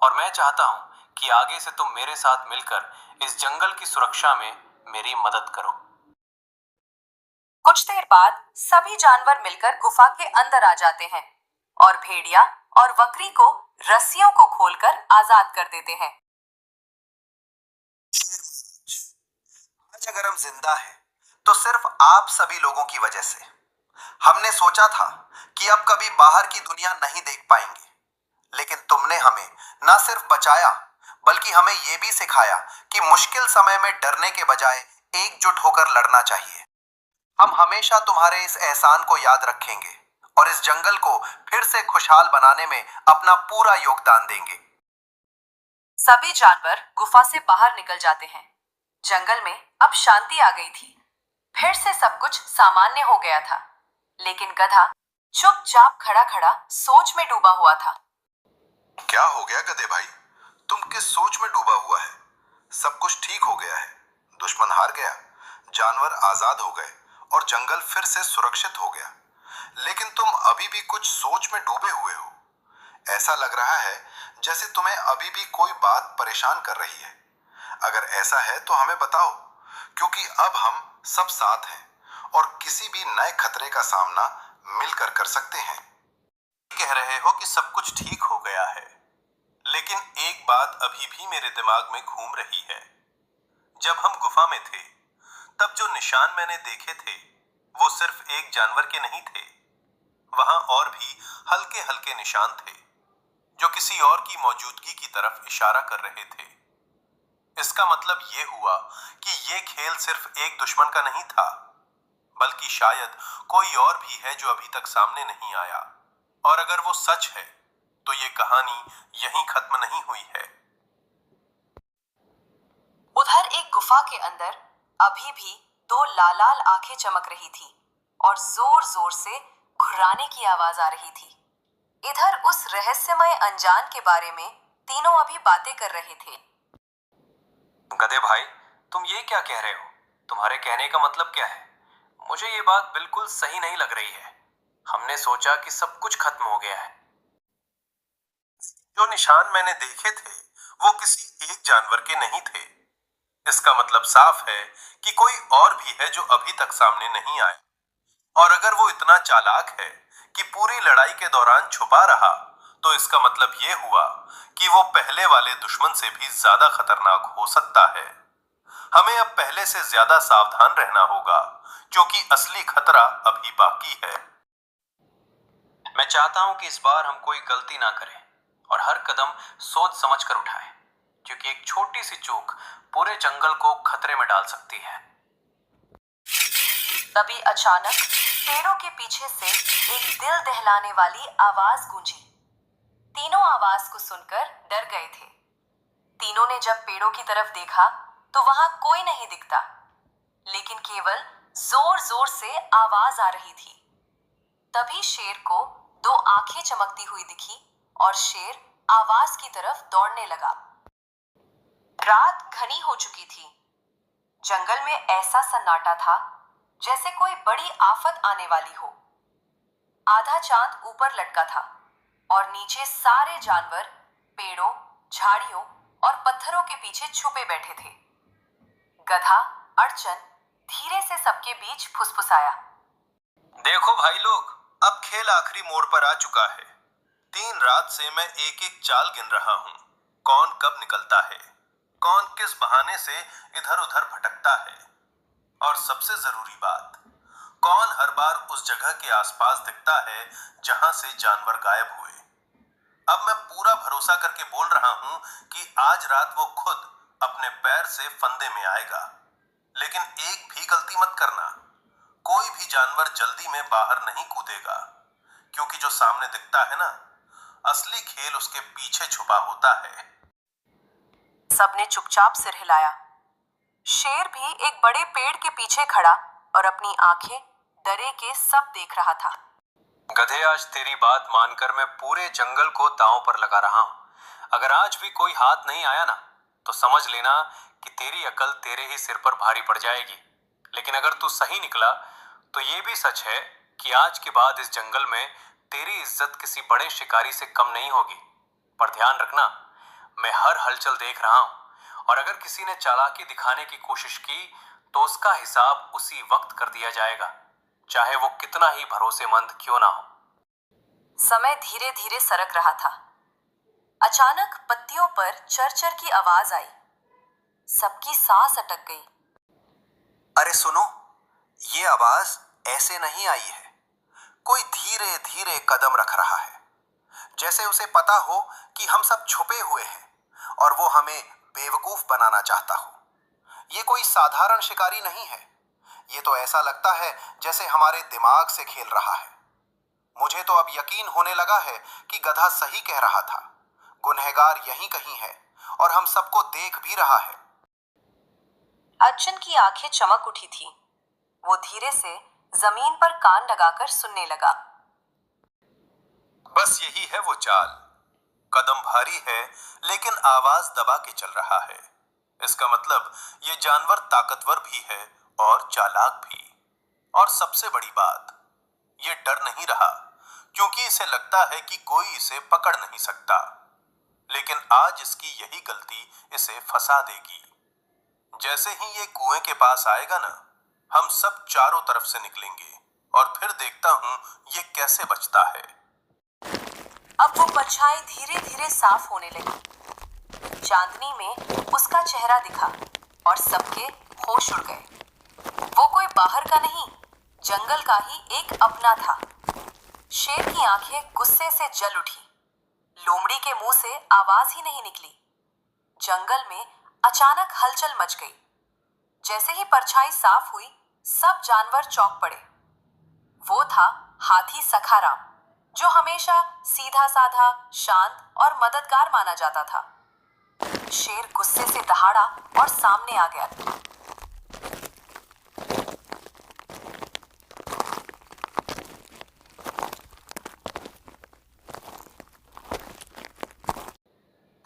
और मैं चाहता हूं कि आगे से तुम मेरे साथ मिलकर इस जंगल की सुरक्षा में मेरी मदद करो। कुछ देर बाद सभी जानवर मिलकर गुफा के अंदर आ जाते हैं और भेड़िया और बकरी को रस्सियों को खोलकर आजाद कर देते हैं। आज अगर हम जिंदा हैं, तो सिर्फ आप सभी लोगों की वजह से। हमने सोचा था कि अब कभी बाहर की दुनिया नहीं देख पाएंगे, लेकिन तुमने हमें ना सिर्फ बचाया, बल्कि हमें यह भी सिखाया कि मुश्किल समय में डरने के बजाय एकजुट होकर लड़ना चाहिए। हम हमेशा तुम्हारे इस एहसान को याद रखेंगे और इस जंगल को फिर से खुशहाल बनाने में अपना पूरा योगदान देंगे। सभी जानवर गुफा से बाहर निकल जाते हैं। जंगल में अब शांति आ गई थी। फिर से सब कुछ सामान्य हो गया था, लेकिन गधा चुपचाप खड़ा खड़ा सोच में डूबा हुआ था। क्या हो गया गधे भाई? तुम किस सोच में डूबा हुआ है? सब कुछ ठीक हो गया है। दुश्मन हार गया, जानवर आजाद हो गए और जंगल फिर से सुरक्षित हो गया। लेकिन तुम अभी भी कुछ सोच में डूबे हुए हो। ऐसा लग रहा है जैसे तुम्हें अभी भी कोई बात परेशान कर रही है। अगर ऐसा है तो हमें बताओ, क्योंकि अब हम सब साथ हैं और किसी भी नए खतरे का सामना मिलकर कर सकते हैं। कह रहे हो कि सब कुछ ठीक हो गया है, लेकिन एक बात अभी भी मेरे दिमाग में घूम रही है। जब हम गुफा में थे, तब जो निशान मैंने देखे थे, वो सिर्फ एक जानवर के नहीं थे। वहां और भी हल्के हल्के निशान थे, जो किसी और की मौजूदगी की तरफ इशारा कर रहे थे। इसका मतलब ये हुआ कि ये खेल सिर्फ एक दुश्मन का नहीं था, बल्कि शायद कोई और भी है जो अभी तक सामने नहीं आया। और अगर वो सच है, तो ये कहानी यहीं खत्म नहीं हुई है। उधर एक गुफा के अंदर अभी भी दो लाल आंखें चमक रही थी और जोर जोर से घुर्राने की आवाज आ रही थी। इधर उस रहस्यमय अनजान के बारे में तीनों अभी बातें कर रहे थे। गधे भाई, तुम ये क्या कह रहे हो? तुम्हारे कहने का मतलब क्या है? मुझे ये बात बिल्कुल सही नहीं लग रही है। हमने सोचा कि सब कुछ खत्म हो गया है। जो निशान मैंने देखे थे, वो किसी एक जानवर के नहीं थे। इसका मतलब साफ है कि कोई और भी है जो अभी तक सामने नहीं आया। और अगर वो इतना चालाक है कि पूरी लड़ाई के दौरान छुपा रहा, तो इसका मतलब ये हुआ कि वो पहले वाले दुश्मन से भी ज्यादा खतरनाक हो सकता है। हमें अब पहले से ज्यादा सावधान रहना होगा, क्योंकि असली खतरा अभी बाकी है। मैं चाहता हूं कि इस बार हम कोई गलती ना करें और हर कदम सोच समझ कर उठाएं, क्योंकि एक छोटी सी चूक पूरे जंगल को खतरे में डाल सकती है। तभी अचानक पेड़ों के पीछे से एक दिल दहलाने वाली आवाज गूंजी। तीनों आवाज को सुनकर डर गए थे। तीनों ने जब पेड़ों की तरफ देखा तो वहां कोई नहीं दिखता, लेकिन केवल जोर जोर से आवाज आ रही थी। तभी शेर को दो आंखें चमकती हुई दिखी और शेर आवाज की तरफ दौड़ने लगा। रात घनी हो चुकी थी। जंगल में ऐसा सन्नाटा था जैसे कोई बड़ी आफत आने वाली हो। आधा चांद ऊपर लटका था और नीचे सारे जानवर पेड़ों, झाड़ियों और पत्थरों के पीछे छुपे बैठे थे। गधा अड़चन धीरे से सबके बीच फुसफुसाया। देखो भाई लोग, अब खेल आखिरी मोड़ पर आ चुका है। 3 रात से मैं एक एक चाल गिन रहा हूँ। कौन कब निकलता है, कौन किस बहाने से इधर उधर भटकता है, और सबसे जरूरी बात, कौन हर बार उस जगह के आसपास दिखता है जहां से जानवर गायब हुए। अब मैं पूरा भरोसा करके बोल रहा हूं कि आज रात वो खुद अपने पैर से फंदे में आएगा। लेकिन एक भी गलती मत करना। कोई भी जानवर जल्दी में बाहर नहीं कूदेगा, क्योंकि जो सामने दिखता है ना, असली खेल उसके पीछे छुपा होता है। सबने चुपचाप सिर हिलाया। शेर भी एक बड़े पेड़ के पीछे खड़ा और अपनी आंखें डरे के सब देख रहा था। गधे, आज तेरी बात मानकर मैं पूरे जंगल को दांव पर लगा रहा हूं। अगर आज भी कोई हाथ नहीं आया ना, तो समझ लेना कि तेरी अकल तेरे ही सिर पर भारी पड़ जाएगी। लेकिन अगर तू सही निकला तो ये भी सच है कि आज के बाद इस जंगल में तेरी इज्जत किसी बड़े शिकारी से कम नहीं होगी। पर ध्यान रखना, मैं हर हलचल देख रहा हूं, और अगर किसी ने चालाकी दिखाने की कोशिश की तो उसका हिसाब उसी वक्त कर दिया जाएगा, चाहे वो कितना ही भरोसेमंद क्यों ना हो। समय धीरे धीरे सरक रहा था। अचानक पत्तियों पर चरचर की आवाज आई। सबकी सांस अटक गई। अरे सुनो, ये आवाज ऐसे नहीं आई है। कोई धीरे धीरे कदम रख रहा है, जैसे उसे पता हो कि हम सब छुपे हुए हैं और वो हमें बेवकूफ बनाना चाहता हो। ये कोई साधारण शिकारी नहीं है। ये तो ऐसा लगता है जैसे हमारे दिमाग से खेल रहा है। मुझे तो अब यकीन होने लगा है कि गधा सही कह रहा था। गुनहगार यहीं कहीं है और हम सबको देख भी रहा है। अर्जुन की आंखें चमक उठी थी। वो धीरे से जमीन पर कान लगाकर सुनने लगा। बस यही है वो चाल। कदम भारी है लेकिन आवाज दबा के चल रहा है। इसका मतलब ये जानवर ताकतवर भी है और चालाक भी। और सबसे बड़ी बात, ये डर नहीं रहा, क्योंकि इसे लगता है कि कोई इसे पकड़ नहीं सकता। लेकिन आज इसकी यही गलती इसे फंसा देगी। जैसे ही ये कुएं के पास आएगा ना, हम सब चारों तरफ से निकलेंगे और फिर देखता हूं ये कैसे बचता है। अब वो परछाई धीरे धीरे साफ होने लगी। चांदनी में उसका चेहरा दिखा और सबके होश उड़ गए। वो कोई बाहर का नहीं, जंगल का ही एक अपना था। शेर की आंखें गुस्से से जल उठी। लोमड़ी के मुंह से आवाज ही नहीं निकली। जंगल में अचानक हलचल मच गई। जैसे ही परछाई साफ हुई, सब जानवर चौंक पड़े। वो था हाथी सखाराम, जो हमेशा सीधा साधा, शांत और मददगार माना जाता था। शेर गुस्से से दहाड़ा और सामने आ गया।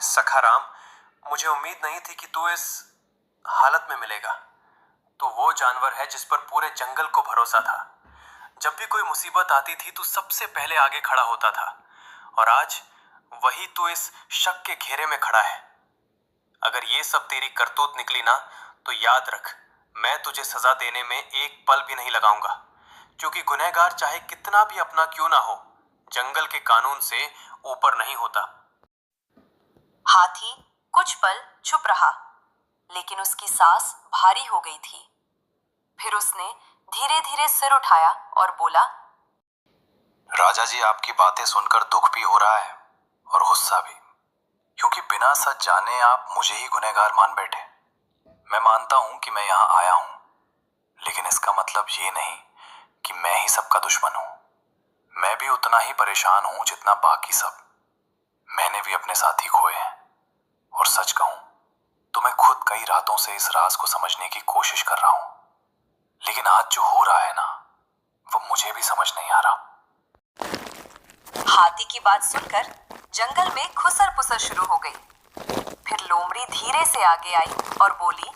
सखाराम, मुझे उम्मीद नहीं थी कि तू इस हालत में मिलेगा। तो वो जानवर है जिस पर पूरे जंगल को भरोसा था। जब भी कोई मुसीबत आती थी तू सबसे पहले आगे खड़ा होता था, और आज वही तू इस शक के घेरे में खड़ा है। अगर ये सब तेरी करतूत निकली ना, तो याद रख, मैं तुझे सजा देने में एक पल भी नहीं लगाऊंगा, क्योंकि गुनहगार चाहे कितना भी अपना क्यों ना हो, जंगल के कानून से ऊपर नहीं होता। हाथी कुछ पल चुप रहा, लेकिन उसकी सांस भारी हो गई थी। फिर उसने धीरे धीरे सिर उठाया और बोला, राजा जी, आपकी बातें सुनकर दुख भी हो रहा है और गुस्सा भी, क्योंकि बिना सच जाने आप मुझे ही गुनहगार मान बैठे। मैं मानता हूं कि मैं यहां आया हूं, लेकिन इसका मतलब ये नहीं कि मैं ही सबका दुश्मन हूं। मैं भी उतना ही परेशान हूं जितना बाकी सब। मैंने भी अपने साथी खोए हैं, और सच कहूं से इस राज को समझने की कोशिश कर रहा हूं, लेकिन आज जो हो रहा है ना, वो मुझे भी समझ नहीं आ रहा। हाथी की बात सुनकर जंगल में खुसर पुसर शुरू हो गई। फिर लोमड़ी धीरे से आगे आई और बोली,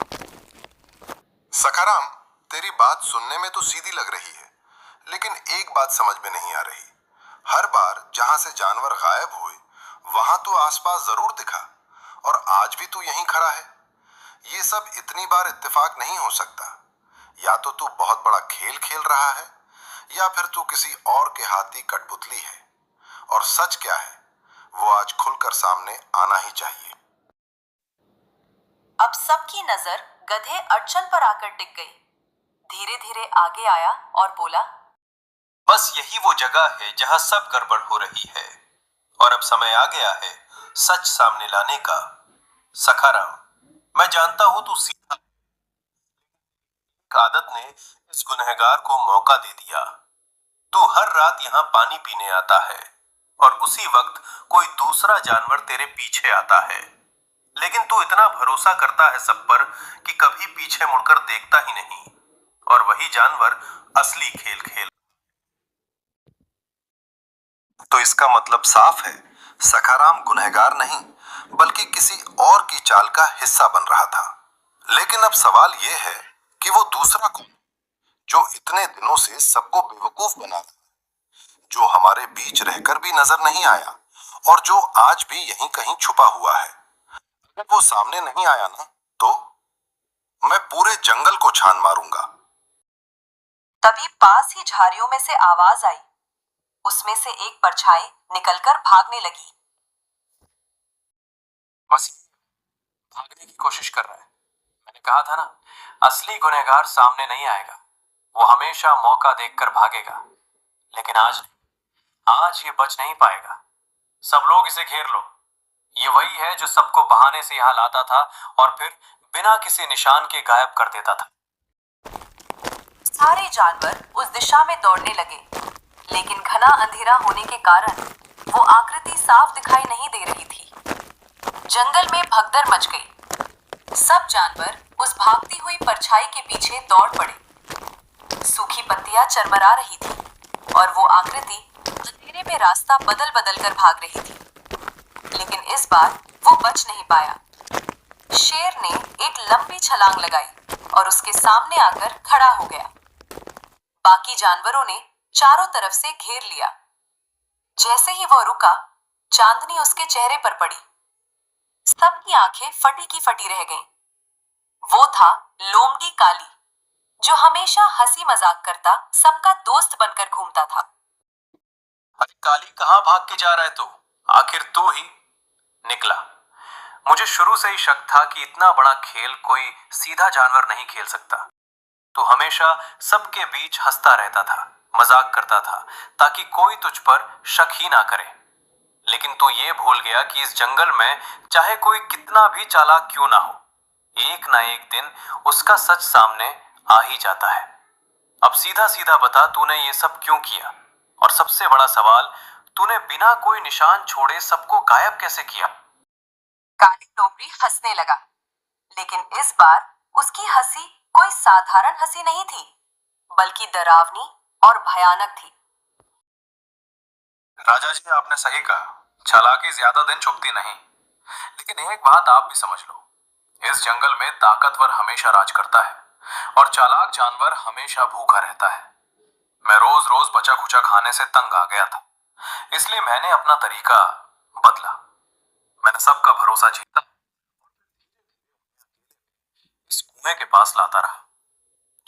सखाराम, तेरी बात सुनने में तो सीधी लग रही है, लेकिन एक बात समझ में नहीं आ रही। हर बार जहां से जानवर गायब हुए वहां तो आसपास जरूर दिखा, और आज भी तू यहीं खड़ा है। ये सब इतनी बार इत्तेफाक नहीं हो सकता। या तो तू बहुत बड़ा खेल खेल रहा है, या फिर तू किसी और के हाथी कठपुतली है। और सच क्या है, वो आज खुलकर सामने आना ही चाहिए। अब सबकी नजर गधे अड़चन पर आकर टिक गई। धीरे धीरे आगे आया और बोला, बस यही वो जगह है जहां सब गड़बड़ हो रही है, और अब समय आ गया है सच सामने लाने का। सखाराम, मैं जानता हूं तू सीधा, आदत ने इस गुनहगार को मौका दे दिया। तू हर रात यहाँ पानी पीने आता है, और उसी वक्त कोई दूसरा जानवर तेरे पीछे आता है, लेकिन तू इतना भरोसा करता है सब पर कि कभी पीछे मुड़कर देखता ही नहीं, और वही जानवर असली खेल खेल। तो इसका मतलब साफ है, सखाराम गुनहगार नहीं बल्कि किसी और की चाल का हिस्सा बन रहा था। लेकिन अब सवाल यह है कि वो दूसरा कौन, जो इतने दिनों से सबको बेवकूफ बना था, जो हमारे बीच रहकर भी नजर नहीं आया, और जो आज भी यहीं कहीं छुपा हुआ है। अगर वो सामने नहीं आया ना, तो मैं पूरे जंगल को छान मारूंगा। तभी पास ही झाड़ियों में से आवाज आई। उसमें से एक परछाई निकलकर भागने लगी। बस भागने की कोशिश कर रहा है। मैंने कहा था ना, असली गुनहगार सामने नहीं आएगा, वो हमेशा मौका देखकर भागेगा। लेकिन आज नहीं, आज ये बच नहीं पाएगा। सब लोग इसे घेर लो। ये वही है जो सबको बहाने से यहाँ लाता था और फिर बिना किसी निशान के गायब कर देता था। सारे जानवर उस दिशा में दौड़ने लगे, लेकिन घना अंधेरा होने के कारण वो आकृति साफ दिखाई नहीं दे रही थी। जंगल में भगदड़ मच गई। सब जानवर उस भागती हुई परछाई के पीछे दौड़ पड़े। सूखी पत्तियां चरमरा रही थी और वो आकृति अंधेरे में रास्ता बदल बदल कर भाग रही थी, लेकिन इस बार वो बच नहीं पाया। शेर ने एक लंबी छलांग लगाई और उसके सामने आकर खड़ा हो गया। बाकी जानवरों ने चारों तरफ से घेर लिया। जैसे ही वो रुका, चांदनी उसके चेहरे पर पड़ी। सबकी आंखें फटी की फटी रह गईं। वो था लोमड़ी काली, जो हमेशा हंसी मजाक करता सबका दोस्त बनकर घूमता था। अरे काली, कहाँ भाग के जा रहा है तू? आखिर तू ही निकला। मुझे शुरू से ही शक था कि इतना बड़ा खेल कोई सीधा जानवर नहीं खेल सकता। तू हमेशा सबके बीच हंसता रहता था, मजाक करता था, ताकि कोई तुझ पर शक ही ना करे। लेकिन तू ये भूल गया कि इस जंगल में चाहे कोई कितना भी चालाक क्यों ना हो, एक ना एक दिन उसका सच सामने आ ही जाता है। अब सीधा सीधा बता, तूने ये सब क्यों किया? और सबसे बड़ा सवाल, तूने बिना कोई निशान छोड़े सबको गायब कैसे किया? काली लोमड़ी हंसने लगा, लेकिन इस बार उसकी हंसी कोई साधारण हंसी नहीं थी, बल्कि डरावनी और भयानक थी। राजा जी, आपने सही कहा, चालाकी ज्यादा दिन चुभती नहीं। लेकिन एक बात आप भी समझ लो, इस जंगल में ताकतवर हमेशा राज करता है और चालाक जानवर हमेशा भूखा रहता है। मैं रोज रोज बचा खुचा खाने से तंग आ गया था, इसलिए मैंने अपना तरीका बदला। मैंने सबका भरोसा जीता, इस कुएं के पास लाता रहा,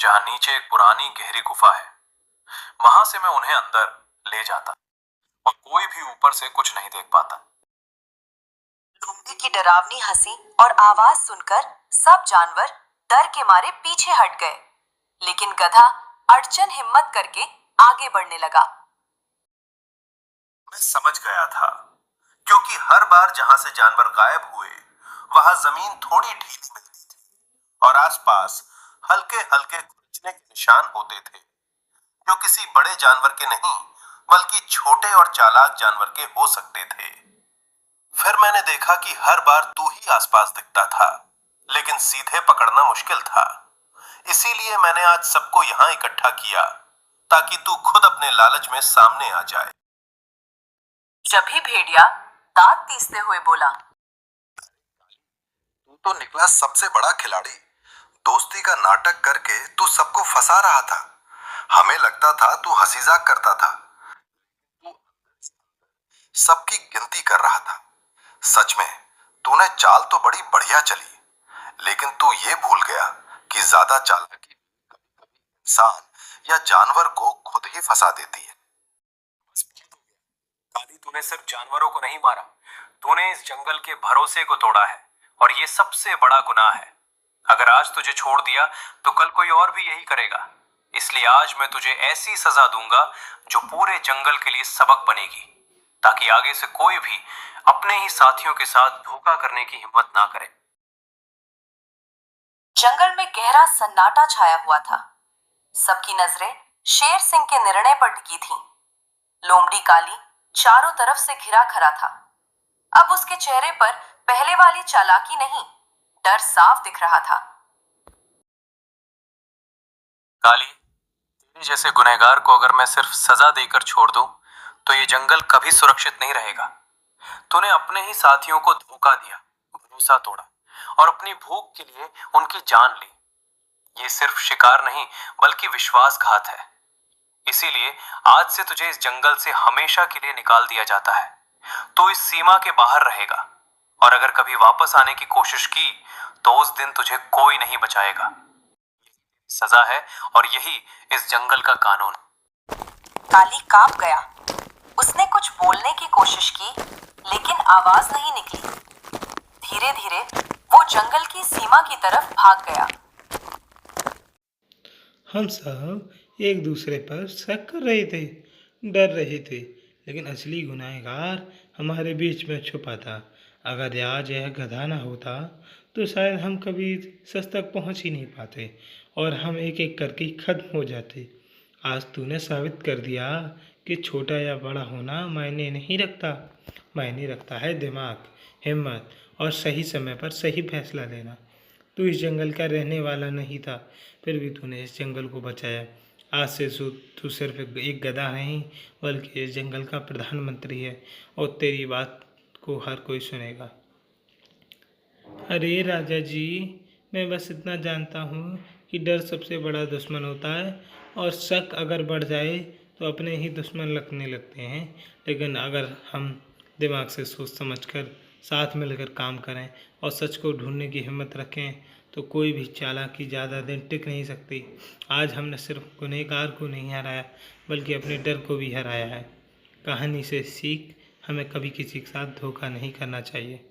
जहां नीचे एक पुरानी गहरी गुफा है। वहां से मैं उन्हें अंदर ले जाता और कोई भी ऊपर से कुछ नहीं देख पाता। लोमड़ी की डरावनी हंसी और आवाज सुनकर सब जानवर डर के मारे पीछे हट गए, लेकिन गधा अड़चन हिम्मत करके आगे बढ़ने लगा। मैं समझ गया था, क्योंकि हर बार जहां से जानवर गायब हुए वहां जमीन थोड़ी ढीली मिलती थी और आसपास हल्के हल्के खुरचने के निशान होते थे, जो किसी बड़े जानवर के नहीं बल्कि छोटे और चालाक जानवर के हो सकते थे। फिर मैंने देखा कि हर बार तू ही आसपास दिखता था, लेकिन सीधे पकड़ना मुश्किल था। इसीलिए मैंने आज सबको यहाँ इकट्ठा किया ताकि तू खुद अपने लालच में सामने आ जाए। जब भी भेड़िया दांत तीसते हुए बोला, तू तो निकला सबसे बड़ा खिलाड़ी। दोस्ती का नाटक करके तू सबको फंसा रहा था। हमें लगता था तू हंसी-मजाक करता था, सबकी गिनती कर रहा था। सच में तूने चाल तो बड़ी बढ़िया चली, लेकिन तू ये भूल गया कि ज्यादा चालाकी इंसान या जानवर को खुद ही फंसा देती है। काली, तूने सिर्फ जानवरों को नहीं मारा, तूने इस जंगल के भरोसे को तोड़ा है और ये सबसे बड़ा गुनाह है। अगर आज तुझे छोड़ दिया तो कल कोई और भी यही करेगा। इसलिए आज मैं तुझे ऐसी सजा दूंगा जो पूरे जंगल के लिए सबक बनेगी, ताकि आगे से कोई भी अपने ही साथियों के साथ धोखा करने की हिम्मत ना करे। जंगल में गहरा सन्नाटा छाया हुआ था। सबकी नजरें शेर सिंह के निर्णय पर टिकी थीं। लोमड़ी काली चारों तरफ से घिरा खड़ा था। अब उसके चेहरे पर पहले वाली चालाकी नहीं, डर साफ दिख रहा था। काली, तेरे जैसे गुनहगार को अगर मैं सिर्फ सजा देकर छोड़ दूं तो ये जंगल कभी सुरक्षित नहीं रहेगा। तूने अपने ही साथियों को धोखा दिया, भरोसा तोड़ा और अपनी भूख के लिए उनकी जान ली। ये सिर्फ शिकार नहीं बल्कि विश्वासघात है। इसीलिए आज से तुझे इस जंगल से हमेशा के लिए निकाल दिया जाता है। तू इस सीमा के बाहर रहेगा और अगर कभी वापस आने की कोशिश की तो उस दिन तुझे कोई नहीं बचाएगा। सजा है और यही इस जंगल का कानून। काली कांप गया। उसने कुछ बोलने की कोशिश की, लेकिन आवाज नहीं निकली। धीरे धीरे वो जंगल की सीमा की तरफ भाग गया। हम सब एक दूसरे पर शक कर रहे थे, डर रहे थे, लेकिन असली गुनहगार हमारे बीच में छुपा था। अगर आज यह गधा ना होता तो शायद हम कभी सच तक पहुंच ही नहीं पाते और हम एक एक करके खत्म हो जाते। आज तूने साबित कर दिया कि छोटा या बड़ा होना मायने नहीं रखता। मायने रखता है दिमाग, हिम्मत और सही समय पर सही फैसला लेना। तू इस जंगल का रहने वाला नहीं था, फिर भी तूने इस जंगल को बचाया। आज से तू सिर्फ एक गधा नहीं बल्कि इस जंगल का प्रधानमंत्री है और तेरी बात को हर कोई सुनेगा। अरे राजा जी, मैं बस इतना जानता हूँ कि डर सबसे बड़ा दुश्मन होता है और शक अगर बढ़ जाए तो अपने ही दुश्मन लगने लगते हैं। लेकिन अगर हम दिमाग से सोच समझकर साथ मिलकर काम करें और सच को ढूंढने की हिम्मत रखें तो कोई भी चालाकी ज़्यादा दिन टिक नहीं सकती। आज हमने सिर्फ गुनहगार को नहीं हराया बल्कि अपने डर को भी हराया है। कहानी से सीख, हमें कभी किसी के साथ धोखा नहीं करना चाहिए।